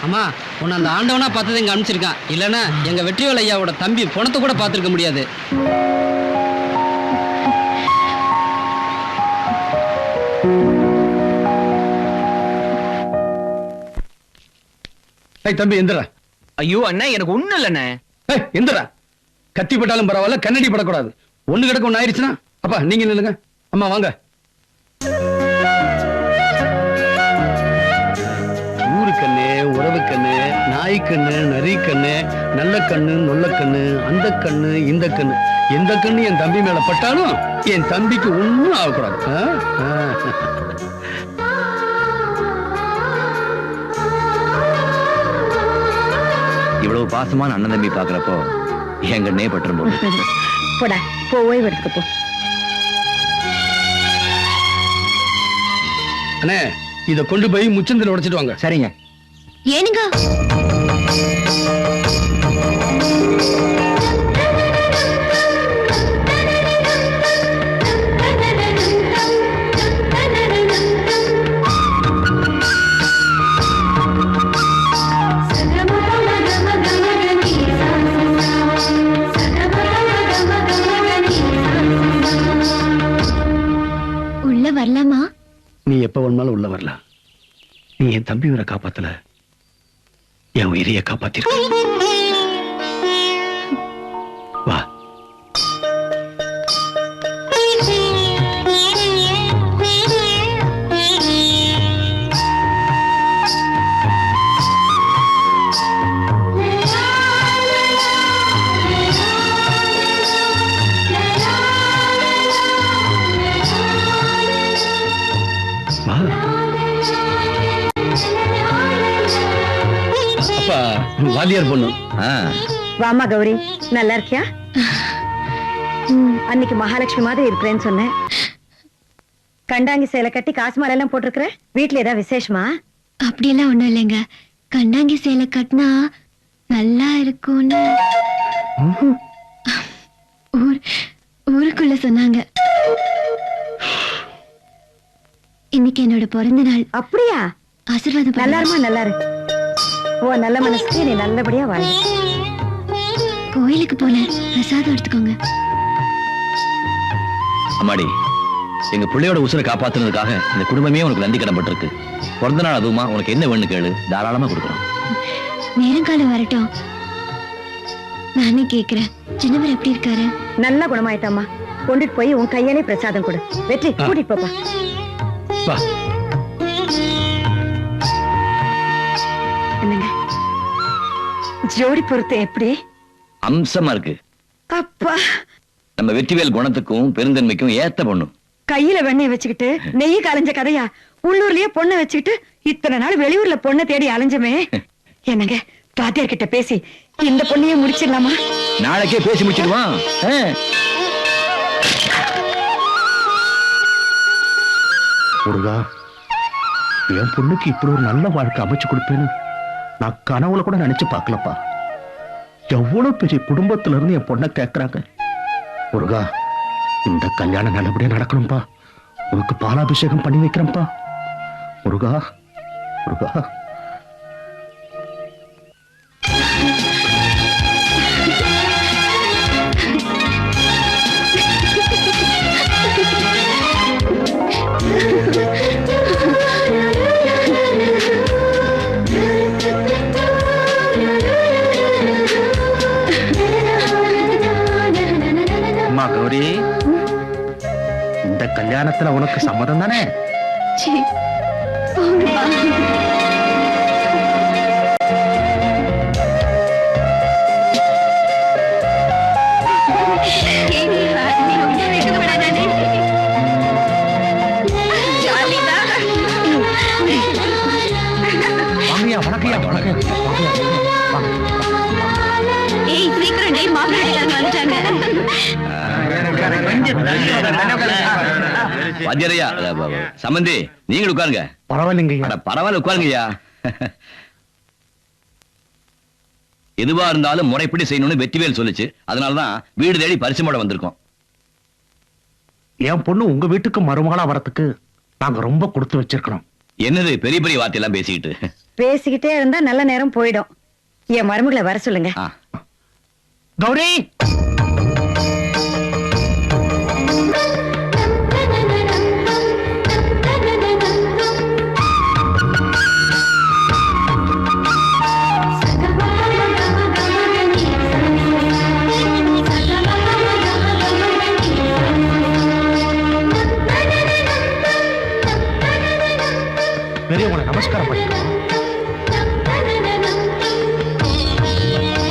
அம்மா உன்னை அந்த ஆண்டவனா பார்த்தது இங்க அனுப்பிச்சிருக்கான். இல்லைன்னா எங்க வெற்றிவேல் ஐயாவோட தம்பி பணத்தை கூட பார்த்துருக்க முடியாது. தம்பி எந்திரா. ஐயோ அண்ணா எனக்கு ஒண்ணு இல்லண்ணே. எந்திரா. கத்தி பட்டாலும் பரவாயில்ல, கண்ணடி படக்கூடாது. ஒண்ணு கிடக்க ஒண்ணு ஆயிடுச்சுன்னா அப்பா நீங்க நில்லுங்க. அம்மா வாங்க. ஊரு கண்ணு, உறவு கண்ணு, நாய் கண்ணு, நரி கண்ணு, நல்ல கண்ணு, நொல்ல கண்ணு, அந்த கண்ணு, இந்த கண்ணு, எந்த கண்ணு என் தம்பி மேல பட்டாலும் என் தம்பிக்கு ஒண்ணும் ஆகக்கூடாது. இவ்வளவு பாசமான அண்ணன் தம்பி பாக்குறப்போ என் கண்ணே பற்றும் போது. போடா, போ ஓய்வு எடுத்துக்க போ. அண்ணே இத கொண்டு போய் முச்சந்தில உடைச்சிட்டு வாங்க. சரிங்க. ஏனுங்க உள்ள வரலாமா? நீ எப்ப வேணாலும் உள்ள வரலாம். நீ என் தம்பி உயிரை காப்பாத்தல, என் உயிரைய காப்பாத்திருக்க. வா. வாத்தியார் பொண்ணு. வாமா கௌரி, நல்லா இருக்கியா? அன்னைக்கு மகாலட்சுமி மாதிரி இருக்கிறேன்னு சொன்னேன். கண்டாங்கி சேலை கட்டி காசு மாலை எல்லாம் போட்டிருக்கிற, வீட்டுல ஏதாவது விசேஷமா? அப்படியெல்லாம் ஒண்ணும் இல்லைங்க. கண்டாங்கி சேலை கட்டினா நல்லா இருக்கும்னு ஊருக்குள்ள சொன்னாங்க. இன்னைக்கு என்னோட பிறந்த நாள். அப்படியா? ஆசீர்வாதம். நல்லாருமா? நல்லாரு. ஓ, நல்ல மனசுக்கு நீ நல்லபடியா வாழ. கோயிலுக்கு போல பிரசாதம் எடுத்துக்கோங்க. அம்மாடி, எங்க பிள்ளையோட உசுரை காப்பாத்துனதுக்காக இந்த குடும்பமே உனக்கு நன்றி கடன்பட்டிருக்கு. பிறந்த நாள் அதுவுமா, உனக்கு என்ன வேணும் கேளு, தாராளமா கொடுக்குறோம். நேரங்காலம் வரட்டும், நானே கேக்குறேன். சின்னவர் எப்படி இருக்காரு? நல்ல குணமாயிட்டாமா. கொண்டுட்டு போய் உன் கையாலே பிரசாதம் கொடு. வெற்றி, கூட்டிட்டு போப்பா. வா. என்னங்க ஜோடி பொறுத்து எப்படி? அம்சமா இருக்கு. அப்பா, நம்ம வெற்றிவேல் குணத்துக்கும் பெருந்தன்மைக்கும் ஏத்த பொண்ணு. கையில வெண்ணெய் வச்சுக்கிட்டு நெய் கலைஞ்ச கதையா? உள்ளூர்லயே பொண்ணை வச்சுக்கிட்டு இத்தனை நாள் வெளியூர்ல பொண்ணை தேடி அலைஞ்சமே. என்னங்க பாத்தியார் கிட்ட பேசி இந்த பொண்ணையே முடிச்சிடலாமா? நாளைக்கே பேசி முடிச்சிடுவான். முருகா, என் பொண்ணுக்கு இப்படி ஒரு நல்ல வாழ்க்கை அமைச்சு கொடுப்பேன்னு நான் கனவுல கூட நினைச்சு பார்க்கலப்பா. எவ்வளவு பெரிய குடும்பத்துல இருந்து என் பொண்ணை கேட்கறாங்க. முருகா, இந்த கல்யாணம் நல்லபடியா நடக்கணும்பா. உனக்கு பாலாபிஷேகம் பண்ணி வைக்கிறேன்ப்பா. முருகா, முருகா. கௌரி, இந்த கல்யாணத்துல உனக்கு சம்மதம் தானே? ஏய் சீக்கிரம் டேய் மாப்பிள்ளை வந்துட்டாங்க. வாத்தியாரையா சம்பந்தி நீங்க உட்காருங்க. பரவாயில்லைங்க. பரவாயில்ல உட்காருங்கய்யா. எதுவா இருந்தாலும் முறைப்படி செய்யணும்னு வெற்றிவேல் சொல்லுச்சு. அதனாலதான் வீடு தேடி பரிசு போட வந்திருக்கோம். என் பொண்ணு உங்க வீட்டுக்கு மருமகளா வரத்துக்கு நாங்க ரொம்ப கொடுத்து வச்சிருக்கிறோம். என்னது பெரிய பெரிய வார்த்தையெல்லாம் பேசிக்கிட்டு? பேசிக்கிட்டே இருந்தா நல்ல நேரம் போயிடும். என் மருமகளை வர சொல்லுங்க. கௌரி, பெரியவங்களை நமஸ்காரம் பண்ணிக்கலாம்.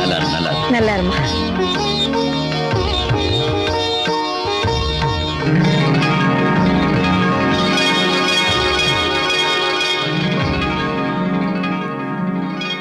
நல்லா நல்லா நல்லா இருமா.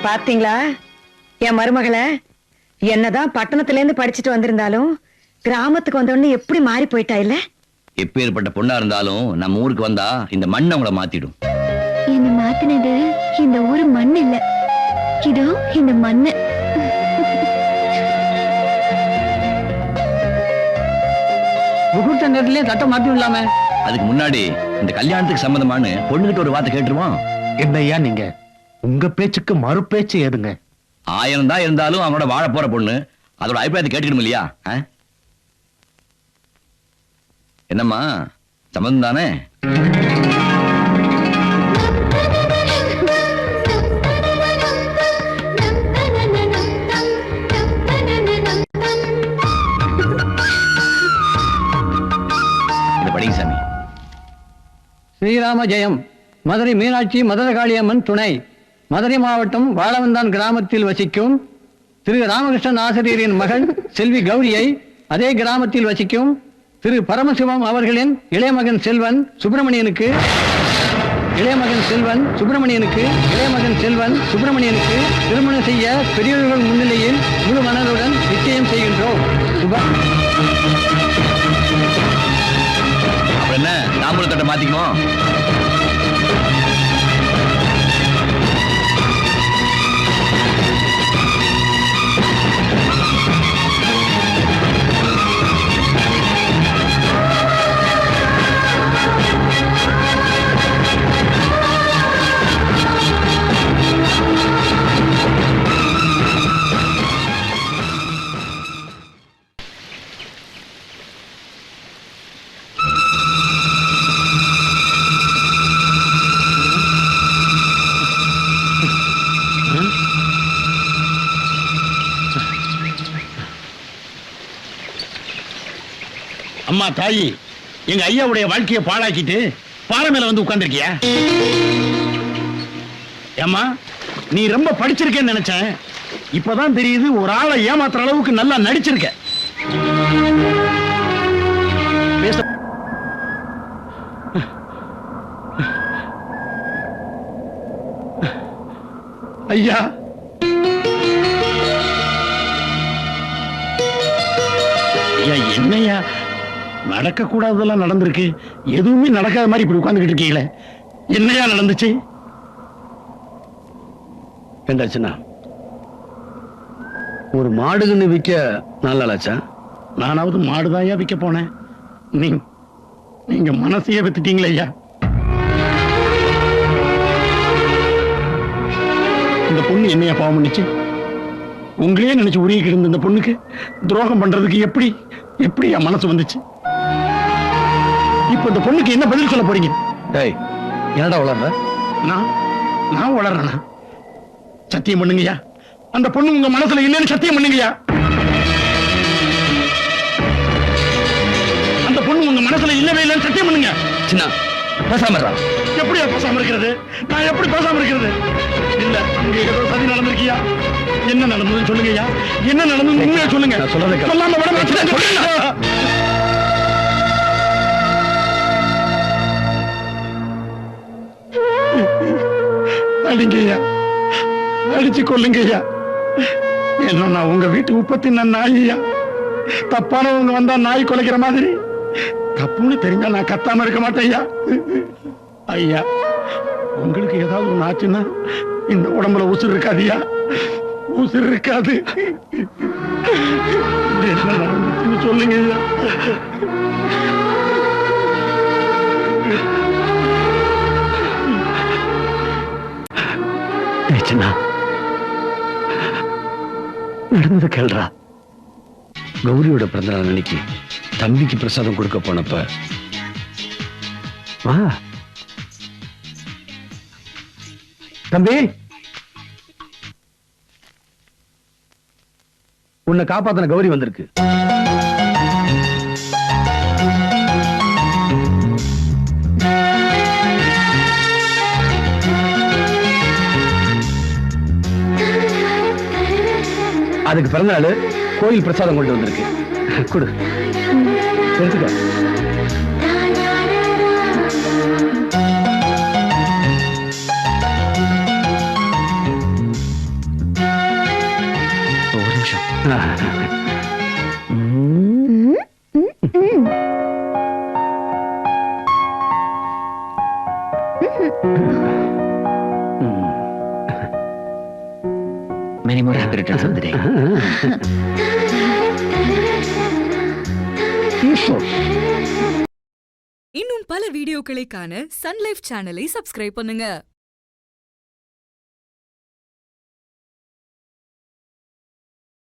பாத்தீங்களா என் மருமகளை? என்னதான் பட்டணத்துல இருந்து படிச்சுட்டு வந்திருந்தாலும் கிராமத்துக்கு வந்தோடனே எப்படி மாறி போயிட்டா இல்ல? எப்பேற்பட்ட பொண்ணா இருந்தாலும் நம்ம ஊருக்கு வந்தா இந்த மண்ணை அவங்கள மாத்திடும். என்ன மாத்தினது இந்த ஊரு மண் இல்ல, இதோ இந்த மண்ணு. முகூர்த்த நேரத்திலே தட்டம் மாத்தி விடலாமே. அதுக்கு முன்னாடி இந்த கல்யாணத்துக்கு சம்பந்தமான பொண்ணுகிட்ட ஒரு வார்த்தை கேட்டுருவோம். என்னய்யா நீங்க உங்க பேச்சுக்கு மறு பேச்சு ஏதுங்க? 1000 தான் இருந்தாலும் அவனோட வாழ போற பொண்ணு, அதோட அபிப்பிராயத்தை கேட்டுக்கணும் இல்லையா? என்னம்மா சம்பந்தம் தானே? இந்த படிங்க சாமி. ஸ்ரீராம ஜெயம். மதுரை மீனாட்சி மதுரகாளியம்மன் துணை. மதுரை மாவட்டம் வாழவந்தான் கிராமத்தில் வசிக்கும் திரு ராமகிருஷ்ணன் ஆசிரியரின் மகள் செல்வி கௌரியை அதே கிராமத்தில் வசிக்கும் திரு பரமசிவம் அவர்களின் இளையமகன் செல்வன் சுப்பிரமணியனுக்கு திருமணம் செய்ய பெரியவர்கள் முன்னிலையில் முழு மனதுடன் நிச்சயம் செய்கின்றோம். அப்புறம் என்ன தாம்பூலத்தட்டை மாத்திக்கணும்? அம்மா தாயி, எங்க ஐயாவுடைய வாழ்க்கையை பாழாக்கிட்டு பாறை மேல வந்து உட்கார்ந்திருக்கியா? ஏம்மா, நீ ரொம்ப படிச்சிருக்கேன்னு நினைச்சேன். இப்பதான் தெரியுது ஒரு ஆளை ஏமாத்துற அளவுக்கு நல்லா நடிச்சிருக்க. ஐயா, என்னையா நடக்க கூடாததெல்லாம் நடந்திருக்கு, எதுவுமே நடக்காத மாதிரி இப்படி உட்கார்ந்துகிட்டு இருக்கீங்களே, என்னையா நடந்துச்சு? ஏண்டாச்சுன்னா ஒரு மாடுகன்னு விற்க நாளாச்சா? நானாவது மாடுதாயா விற்க போனேன், நீங்க மனசையே வித்துட்டீங்களே ஐயா. இந்த பொண்ணு என்னையா பாவம் பண்ணிச்சு? உங்களே நினைச்சு உருகிட்டு இருந்த இந்த பொண்ணுக்கு துரோகம் பண்றதுக்கு எப்படி என் மனசு வந்துச்சு? இப்ப இந்த பொண்ணுக்கு என்ன பதில் சொல்ல போறீங்க? டேய், என்னடா வளர்ற? நான் வளர்றேனா? சத்தியம் பண்ணுங்கய்யா, அந்த பொண்ணு உங்க மனசுல இல்லைன்னு சத்தியம் பண்ணுங்கய்யா. அந்த பொண்ணு உங்க மனசுல இல்லவே இல்லைன்னு சத்தியம் பண்ணுங்க. சின்ன பேசாம இருடா. எப்படி பேசாம இருக்கிறது? நான் எப்படி பேசாம இருக்கிறது? இல்ல, இங்க ஏதோ சதி நடந்திருக்கியா? என்ன நடந்ததுன்னு சொல்லுங்கய்யா. என்ன நடந்தது உண்மையா சொல்லுங்க. நான் சொல்றதை கேளு. சொல்லாம விட மாட்டேன். சொல்லுங்க. அடிங்கய்யா, அடிச்சு கொல்லுங்க ஐயா. என்ன நான் உங்க வீட்டு உப்பத்தின நாய் ஐயா. தப்பானவங்க வந்தா நாய் கொலைக்கிற மாதிரி தப்புன்னு தெரிஞ்சா நான் கத்தாம இருக்க மாட்டேன் ஐயா. ஐயா உங்களுக்கு ஏதாவது ஒண்ணு ஆச்சுன்னா இந்த உடம்புல உசுர் இருக்காதியா, உசுர் இருக்காது. என்ன நடந்துச்சுன்னு சொல்லுங்க ஐயா. சின்ன நடந்தது கேள்றா. கௌரியோட பிறந்தநாள் அன்னைக்கு தம்பிக்கு பிரசாதம் கொடுக்க போனப்ப வா தம்பி, உன்னை காப்பாத்தின கௌரி வந்திருக்கு. அதுக்கு பிறந்த நாள் கோயில் பிரசாதம் கொண்டு வந்திருக்கு. கொடு, எடுத்துக்க. ஒரு நிமிஷம். Many more happy returns of the day. இன்னும் பல வீடியோக்களை காண சன் லைஃப் சேனலை சப்ஸ்கிரைப் பண்ணுங்க.